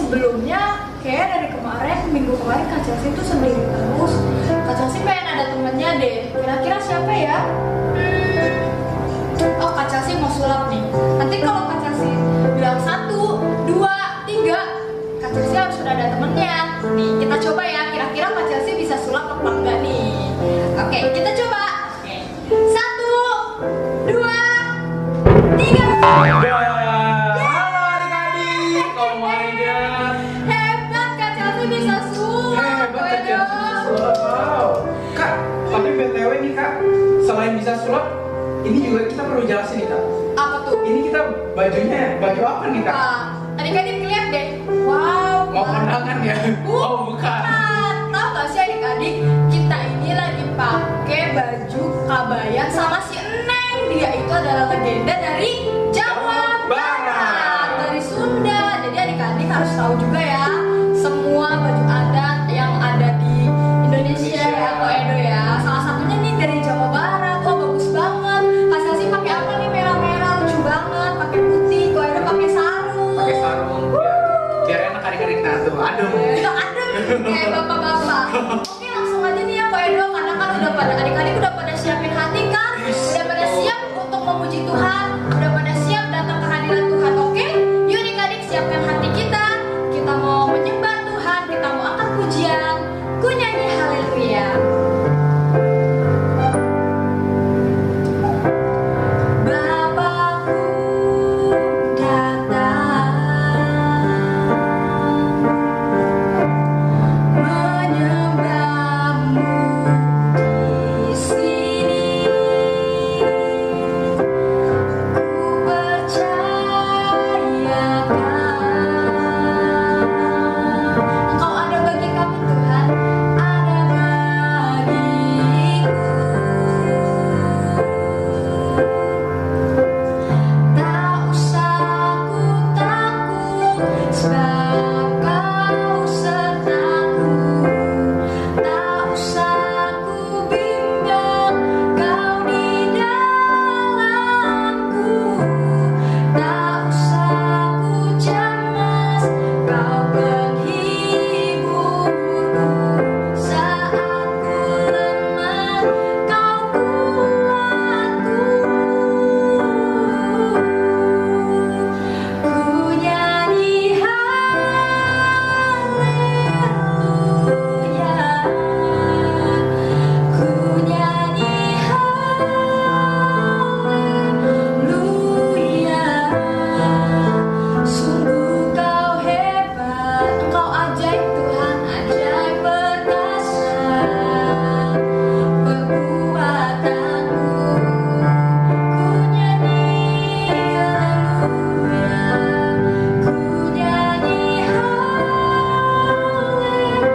sebelumnya kayak dari minggu kemarin Kak Chelsea tuh sendiri terus. Kak Chelsea pengen ada temennya deh. Kira-kira siapa ya? Oh, Kak Chelsea mau sulap nih. Nanti kalau Kak Chelsea bilang 1, 2, 3, Kak Chelsea harus sudah ada temennya. Nih, kita coba ya. Kira-kira Kak Chelsea bisa sulap apa enggak nih? Oke, kita coba. 1, 2, 3. Halo adik-adik, komonya Hebat, Kak Chelsea bisa sulap. hebat aja. Wow, Kak, tapi BTW nih Kak, selain bisa sulap, ini juga kita perlu jelasin nih Kak. Apa tuh? Ini kita bajunya, baju apa nih Kak? Adik-adik lihat deh. Wow. Mau kondangan ya? Oh bukan. Tahu gak sih adik-adik, kita ini lagi pakai baju kabayan sama si Eneng. Dia itu adalah legenda dari Jawa Barat, dari Sunda. Jadi adik-adik harus tahu juga ya semua baju adat yang ada di Indonesia ya, Ko Edo ya. Salah satunya nih dari Jawa Barat. Wah, bagus banget. Hasil sih pakai apa nih? Merah-merah, lucu banget. Pakai putih, Ko Edo pakai sarung. Pakai sarung, biar enak kering-kering tuh. Adem. Itu adem kayak bapak-bapak. Oke, langsung aja nih ya Ko Edo, karena kan udah pada adik-adik udah pada siapin hati kan? Udah pada siap untuk memuji Tuhan, udah pada siap datang ke hadirat Tuhan. Oke? Yuk adik-adik siapkan hati kita. Kita mau menyembah Tuhan, kita mau angkat pujian. Ku nyanyi haleluya. Bapakku datang menyembahmu di sini. Ku percayakan Engkau ada bagi kami Tuhan, ada bagiku. Tak usah ku takut, sebab Kau sertaku. Tak usah ku bimbang, Kau di dalamku. Tak usah ku cemas, Kau penghiburku. Saat ku lemah, Kau kuatku. Ku nyanyi haleluya. Ku nyanyi haleluya. Sungguh Kau hebat, Engkau ajaib Tuhan, ajaib perkasa perbuatanmu. Ku nyanyi haleluya. Ku nyanyi haleluya.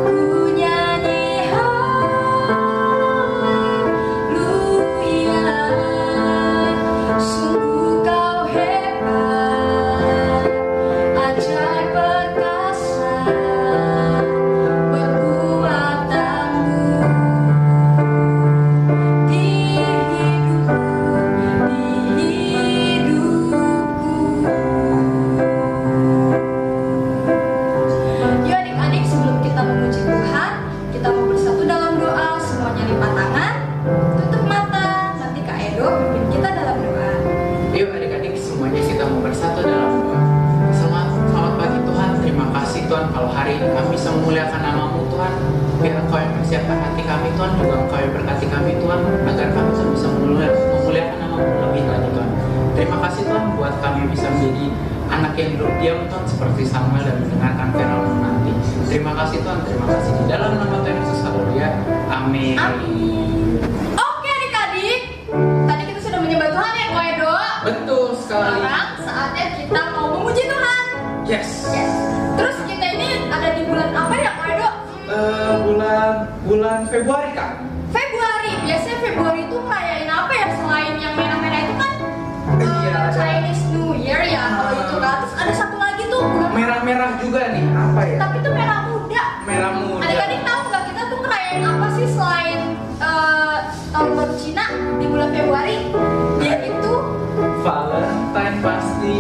Ku nyanyi haleluya. Sungguh Kau hebat, ajaib perkasa perbuatanmu di hidupku. Yuk adik-adik, sebelum kita memuji Tuhan, kita mau bersatu dalam doa. Semuanya lipat tangan, tutup mata. Nanti Kak Edo pimpin kita dalam doa. Yuk adik-adik, semuanya kita mau bersatu dalam doa. Selamat pagi Tuhan, terima kasih Tuhan kalau hari ini kami bisa memuliakan nama-Mu Tuhan. Biar Engkau yang persiapkan hati kami Tuhan, juga Engkau yang berkati kami Tuhan, agar kami bisa memuliakan nama-Mu lebih lagi Tuhan. Terima kasih Tuhan buat kami bisa menjadi anak yang duduk diam Tuhan seperti Samuel dan mendengarkan firman-Mu nanti. Terima kasih Tuhan, terima kasih di dalam nama Tuhan Yesus, haleluya. Amin. Amin. Oke adik-adik, tadi kita sudah menyembah Tuhan ya Ko Edo. Betul sekali. Sekarang saatnya kita mau memuji Tuhan. Yes. Yes. Terus kita ini ada di bulan apa ya Ko Edo? Bulan Februari Kak. Februari. Biasanya Februari itu ngerayain apa ya selain yang merah-merah itu kan? Iya, ada. Chinese New Year ya kalau itu kan. Terus ada satu lagi tuh bulan Merah-merah juga nih, apa ya? tapi itu merah muda. Merah muda. Adik-adik tahu nggak kita tuh ngerayain apa sih selain tahun baru Cina di bulan Februari? Yaitu Valentine pasti.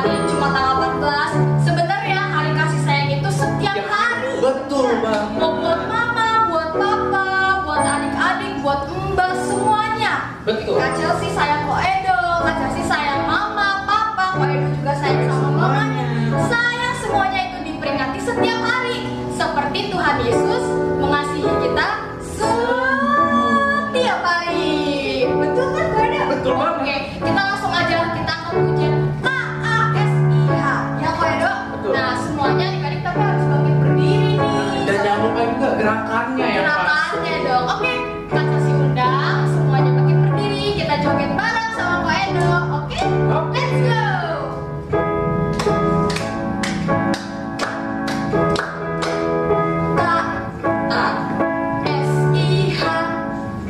hari cuma tanggal 14. Sebenarnya hari kasih sayang itu setiap hari. Betul Ya. banget. Mau buat mama, buat papa, buat adik-adik, buat mbak, semuanya. Betul. Kak Chelsea sayang Ko Edo, Kak Chelsea sayang mama, papa, Ko Edo juga sayang sama mamanya. Sayang semuanya itu diperingati setiap hari. Seperti Tuhan Yesus mengasihi kita setiap hari. Betul kan Ko Edo? Betul banget. Oke, kita langsung aja kita akan pujian KASIH. Ya Ko Edo? Betul. Nah semuanya adik-adik tapi harus bangkit berdiri nih. Dan jangan lupa juga gerakannya ya Pak. Gerakannya dong. Oke, Kak Chelsea undang semuanya bangkit berdiri. Kita joget bareng sama Ko Edo. Oke? Let's go. KASIH,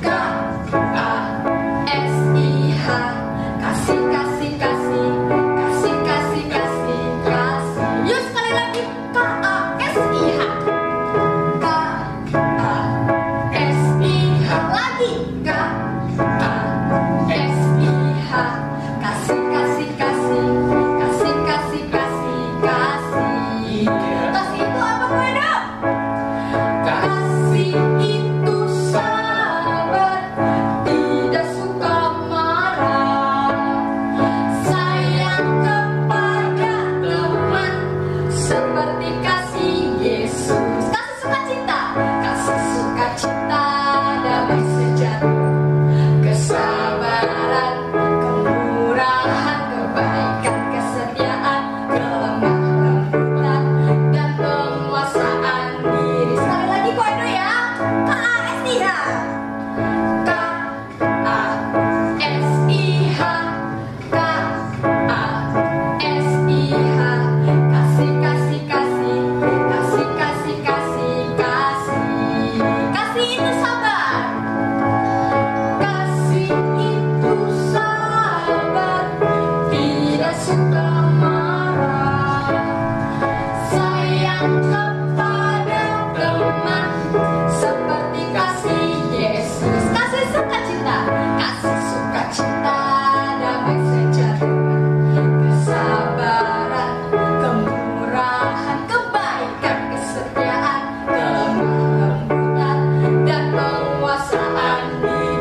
KASIH, kasih kasih kasih, kasih kasih kasih kasih. Yuk sekali lagi KASIH, KASIH lagi KASIH, kasih kasih kasih, kasih kasih kasih kasih. Kasih itu apa Ko Edo? Kasih itu sabar, tidak suka marah, sayang kepada teman, seperti kasih Yesus. Kasih sukacita, kasih sukacita, damai sejahtera, kesabaran, kemurahan, kebaikan, kesetiaan, kelemah lembutan, dan penguasaan diri. Sekali lagi Ko Edo ya. KASIH, KASIH, KASIH, kasih kasih kasih, kasih kasih kasih kasih. Kasih itu sabar. Kasih itu sabar, tidak suka marah, sayang kepada teman, seperti kasih Yesus. Kasih sukacita, damai sejahtera, kesabaran, kemurahan, kebaikan, kesetiaan, kelemah lembutan, dan penguasaan diri,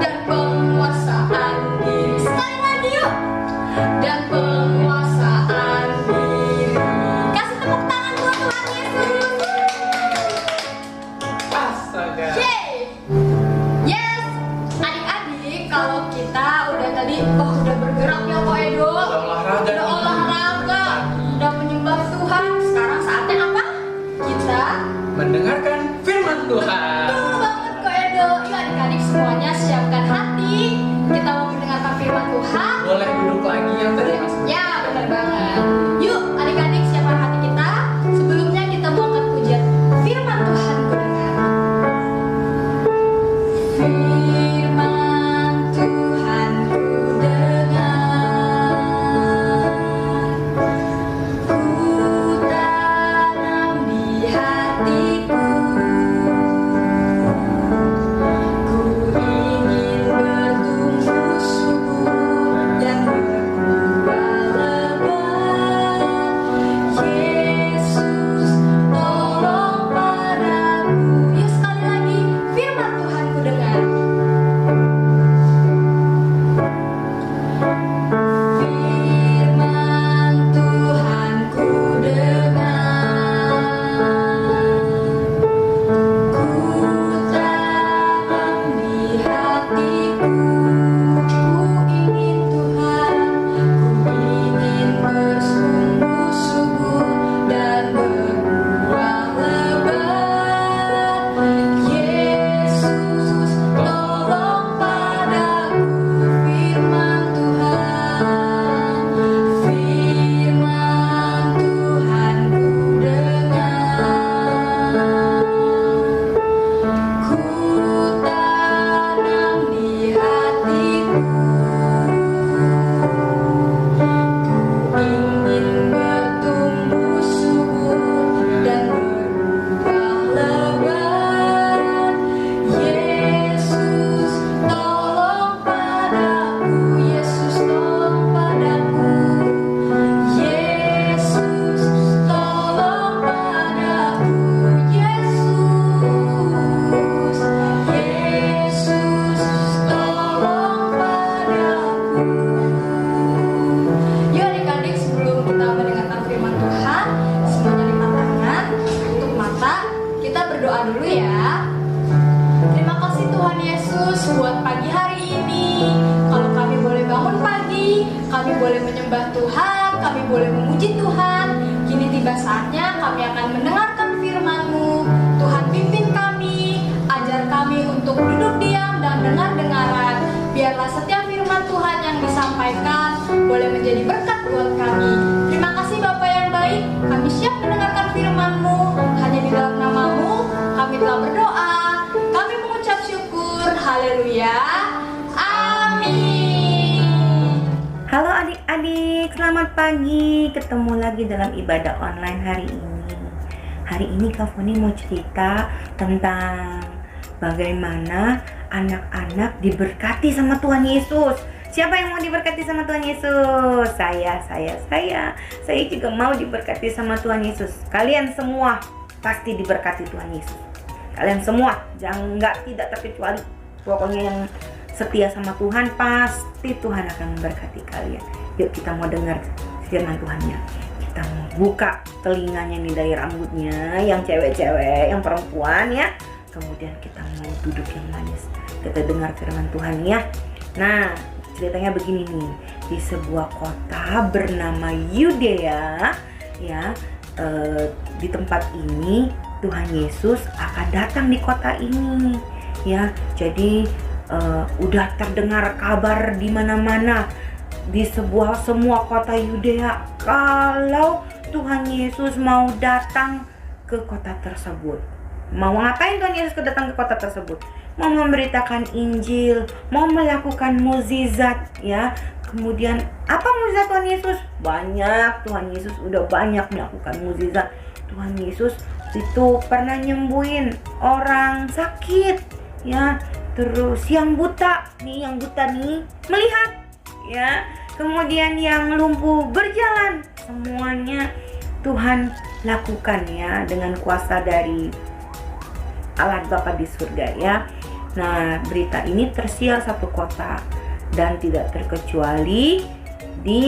dan penguasaan diri. Sekali lagi yuk. Dan penguasaan diri. Kasih tepuk tangan buat Tuhan Yesus. Astaga. Yeay. Yes. Adik-adik, kalau kita udah tadi udah bergerak ya Ko Edo. Udah olahraga. Udah olahraga, udah menyembah Tuhan. Sekarang saatnya apa? Kita Mendengarkan firman Tuhan. betul banget Ko Edo. Yuk adik-adik semuanya siapkan hati. Kita mau mendengarkan firman Tuhan. Boleh duduk lagi yang tadi Mas. Ya, benar banget. Yuk, adik-adik siapkan hati kita. Sebelumnya kita mau angkat pujian firman Tuhan ku dengar. Firman Tuhan ku dengar, ku tanam di hatiku. Ku ingin bertumbuh subur dan berbuah menyembah Tuhan, kami boleh memuji Tuhan. Kini tiba saatnya kami akan mendengarkan firman-Mu. Tuhan pimpin kami, ajar kami untuk duduk diam dan dengar-dengaran. Biarlah setiap firman Tuhan yang disampaikan boleh menjadi berkat buat kami. Terima kasih Bapa yang baik, kami siap mendengarkan firman-Mu. Hanya di dalam nama-Mu kami telah berdoa. Kami mengucap syukur. Haleluya. Amin. Halo adik-adik, selamat pagi. Ketemu lagi dalam ibadah online hari ini. Hari ini Kak Foni mau cerita tentang bagaimana anak-anak diberkati sama Tuhan Yesus. Siapa yang mau diberkati sama Tuhan Yesus? Saya juga mau diberkati sama Tuhan Yesus. Kalian semua pasti diberkati Tuhan Yesus. Kalian semua, tidak terkecuali. Pokoknya yang setia sama Tuhan, pasti Tuhan akan memberkati kalian. Yuk kita mau dengar firman Tuhannya. Kita mau buka telinganya nih dari rambutnya, yang cewek-cewek, yang perempuan ya. Kemudian kita mau duduk yang manis. Kita dengar firman Tuhan ya. Nah, ceritanya begini nih. Di sebuah kota bernama Yudea ya, di tempat ini Tuhan Yesus akan datang di kota ini ya. Jadi udah terdengar kabar di mana-mana di semua kota Yudea kalau Tuhan Yesus mau datang ke kota tersebut. Mau ngapain Tuhan Yesus datang ke kota tersebut? Mau memberitakan Injil, mau melakukan mukjizat ya. Kemudian apa mukjizat Tuhan Yesus? Banyak. Tuhan Yesus udah banyak melakukan mukjizat. Tuhan Yesus itu pernah nyembuhin orang sakit ya. Terus yang buta nih melihat ya. Kemudian yang lumpuh berjalan. Semuanya Tuhan lakukan ya dengan kuasa dari Allah Bapa di surga ya. Nah, berita ini tersiar satu kota dan tidak terkecuali di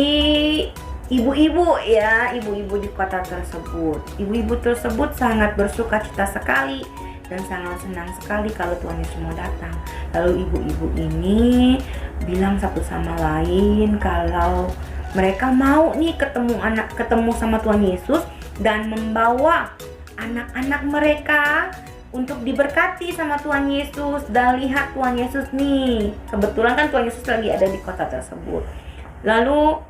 ibu-ibu ya, ibu-ibu di kota tersebut. Ibu-ibu tersebut sangat bersukacita sekali dan sangat senang sekali kalau Tuhan Yesus mau datang. Lalu ibu-ibu ini bilang satu sama lain kalau mereka mau nih ketemu sama Tuhan Yesus dan membawa anak-anak mereka untuk diberkati sama Tuhan Yesus. Dan lihat Tuhan Yesus nih, kebetulan kan Tuhan Yesus lagi ada di kota tersebut. Lalu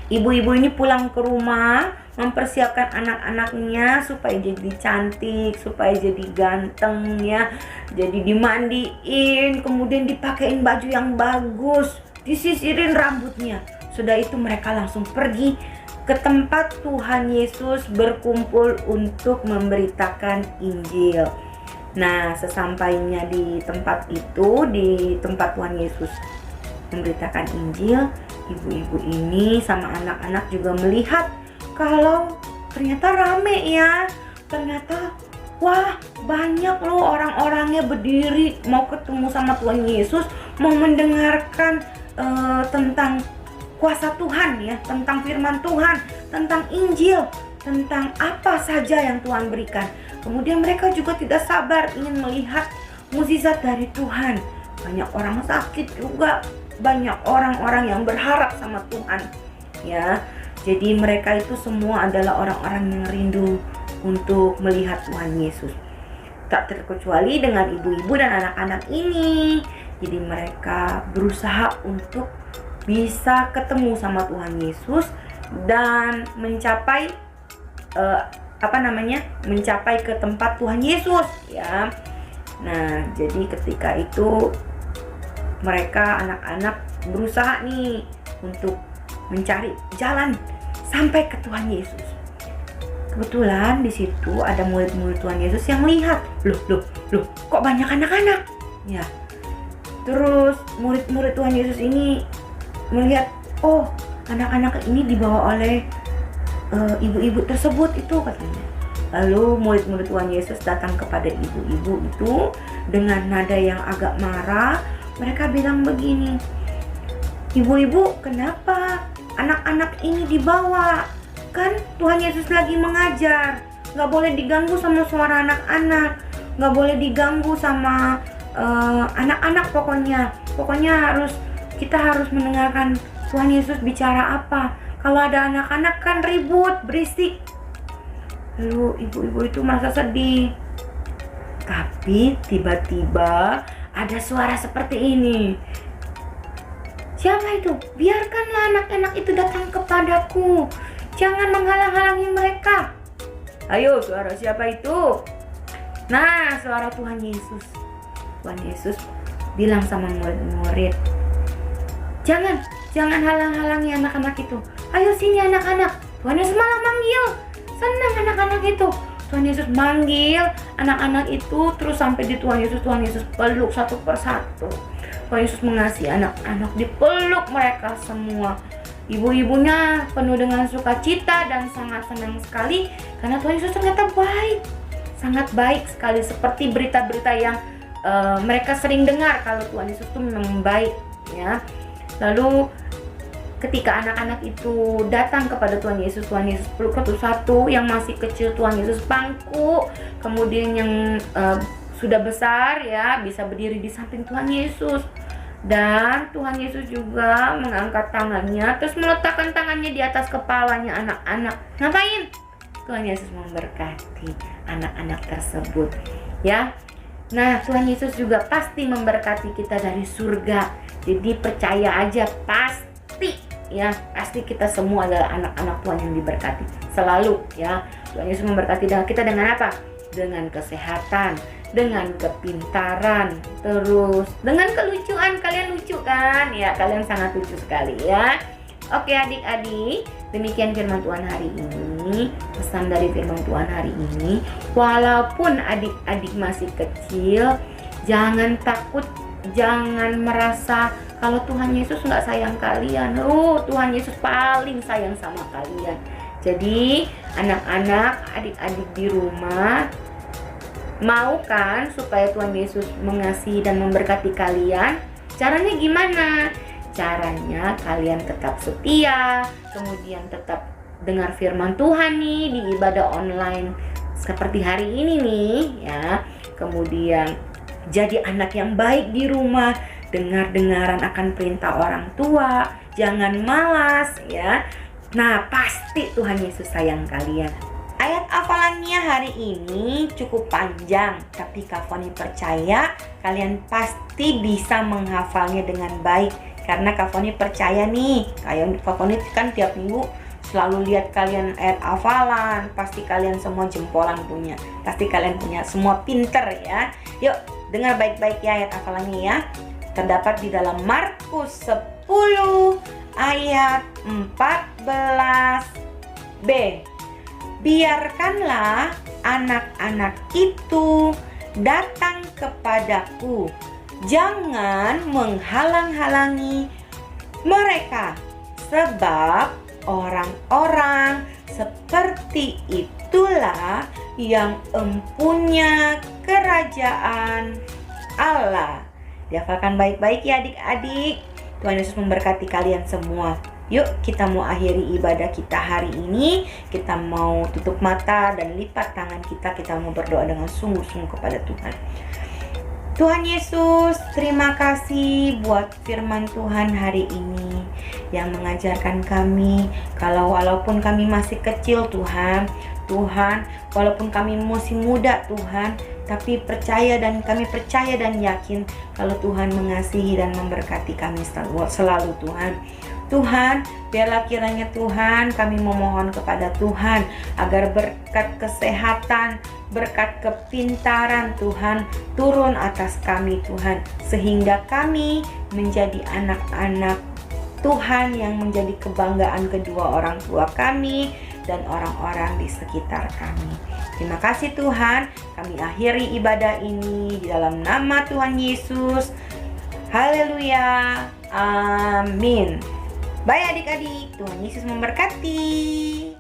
ibu-ibu ini pulang ke rumah, mempersiapkan anak-anaknya supaya jadi cantik, supaya jadi ganteng ya. Jadi dimandiin, kemudian dipakein baju yang bagus, disisirin rambutnya. Sudah itu mereka langsung pergi ke tempat Tuhan Yesus berkumpul untuk memberitakan Injil. Nah, sesampainya di tempat itu, di tempat Tuhan Yesus memberitakan Injil, ibu-ibu ini sama anak-anak juga melihat kalau ternyata rame ya. Ternyata wah, banyak loh orang-orangnya berdiri mau ketemu sama Tuhan Yesus, mau mendengarkan tentang kuasa Tuhan ya, tentang firman Tuhan, tentang Injil, tentang apa saja yang Tuhan berikan. Kemudian mereka juga tidak sabar ingin melihat mukjizat dari Tuhan. Banyak orang sakit juga, banyak orang-orang yang berharap sama Tuhan ya. Jadi mereka itu semua adalah orang-orang yang rindu untuk melihat Tuhan Yesus. Tak terkecuali dengan ibu-ibu dan anak-anak ini. Jadi mereka berusaha untuk bisa ketemu sama Tuhan Yesus dan mencapai mencapai ke tempat Tuhan Yesus ya. Nah, jadi ketika itu mereka anak-anak berusaha nih untuk mencari jalan sampai ke Tuhan Yesus. Kebetulan di situ ada murid-murid Tuhan Yesus yang lihat, loh, kok banyak anak-anak? Ya. Terus murid-murid Tuhan Yesus ini melihat, oh, anak-anak ini dibawa oleh ibu-ibu tersebut itu katanya. Lalu murid-murid Tuhan Yesus datang kepada ibu-ibu itu dengan nada yang agak marah. Mereka bilang begini, ibu-ibu, kenapa anak-anak ini dibawa? Kan Tuhan Yesus lagi mengajar. Gak boleh diganggu sama suara anak-anak, gak boleh diganggu sama anak-anak. Pokoknya kita harus mendengarkan Tuhan Yesus bicara apa? Kalau ada anak-anak kan ribut, berisik. Lalu ibu-ibu itu merasa sedih. Tapi tiba-tiba ada suara seperti ini. Siapa itu? Biarkanlah anak-anak itu datang kepadaku. Jangan menghalang-halangi mereka. Ayo, suara siapa itu? Nah, suara Tuhan Yesus. Tuhan Yesus bilang sama murid-murid, Jangan halang-halangi anak-anak itu. Ayo sini anak-anak. Tuhan Yesus malah manggil. Senang anak-anak itu. Tuhan Yesus manggil anak-anak itu, terus sampai di Tuhan Yesus peluk satu persatu. Tuhan Yesus mengasihi anak-anak, dipeluk mereka semua. Ibu-ibunya penuh dengan sukacita dan sangat senang sekali karena Tuhan Yesus ternyata baik. Sangat baik sekali, seperti berita-berita yang mereka sering dengar kalau Tuhan Yesus itu memang baik, ya. Lalu ketika anak-anak itu datang kepada Tuhan Yesus peluk satu-satu. Yang masih kecil Tuhan Yesus pangku, kemudian yang sudah besar ya bisa berdiri di samping Tuhan Yesus. Dan Tuhan Yesus juga mengangkat tangannya, terus meletakkan tangannya di atas kepalanya anak-anak. Ngapain? Tuhan Yesus memberkati anak-anak tersebut, ya. Nah, Tuhan Yesus juga pasti memberkati kita dari surga. Jadi percaya aja, pasti kita semua adalah anak-anak Tuhan yang diberkati selalu, ya. Tuhan Yesus memberkati kita dengan apa? Dengan kesehatan, dengan kepintaran, terus dengan kelucuan. Kalian lucu kan? Ya, kalian sangat lucu sekali, ya. Oke adik-adik, demikian firman Tuhan hari ini. Pesan dari firman Tuhan hari ini, walaupun adik-adik masih kecil, jangan takut, jangan merasa kalau Tuhan Yesus nggak sayang kalian. Tuhan Yesus paling sayang sama kalian. Jadi anak-anak, adik-adik di rumah, mau kan supaya Tuhan Yesus mengasihi dan memberkati kalian? Caranya gimana? Caranya kalian tetap setia, kemudian tetap dengar firman Tuhan nih di ibadah online seperti hari ini nih, ya. Kemudian jadi anak yang baik di rumah, dengar-dengaran akan perintah orang tua, jangan malas, ya. Nah, pasti Tuhan Yesus sayang kalian. Ayat hafalannya hari ini cukup panjang, tapi Kak Foni percaya kalian pasti bisa menghafalnya dengan baik. Karena Kak Foni percaya nih, Kak Foni kan tiap minggu selalu lihat kalian ayat hafalan. Pasti kalian semua jempolan punya, pasti kalian punya, semua pinter ya. Yuk, dengar baik-baik ya ayat hafalannya ya. Terdapat di dalam Markus 10 ayat 14b. Biarkanlah anak-anak itu datang kepadaku, jangan menghalang-halangi mereka, sebab orang-orang seperti itulah yang empunya kerajaan Allah. Dihafalkan baik-baik ya adik-adik. Tuhan Yesus memberkati kalian semua. Yuk kita mau akhiri ibadah kita hari ini. Kita mau tutup mata dan lipat tangan kita. Kita mau berdoa dengan sungguh-sungguh kepada Tuhan. Tuhan Yesus, terima kasih buat firman Tuhan hari ini yang mengajarkan kami kalau walaupun kami masih kecil Tuhan, walaupun kami masih muda Tuhan, tapi kami percaya dan yakin kalau Tuhan mengasihi dan memberkati kami selalu Tuhan. Tuhan, biarlah kiranya Tuhan kami memohon kepada Tuhan agar berkat kesehatan, berkat kepintaran Tuhan turun atas kami Tuhan, sehingga kami menjadi anak-anak Tuhan yang menjadi kebanggaan kedua orang tua kami dan orang-orang di sekitar kami. Terima kasih Tuhan, kami akhiri ibadah ini di dalam nama Tuhan Yesus. Haleluya, amin. Bye adik-adik, Tuhan Yesus memberkati.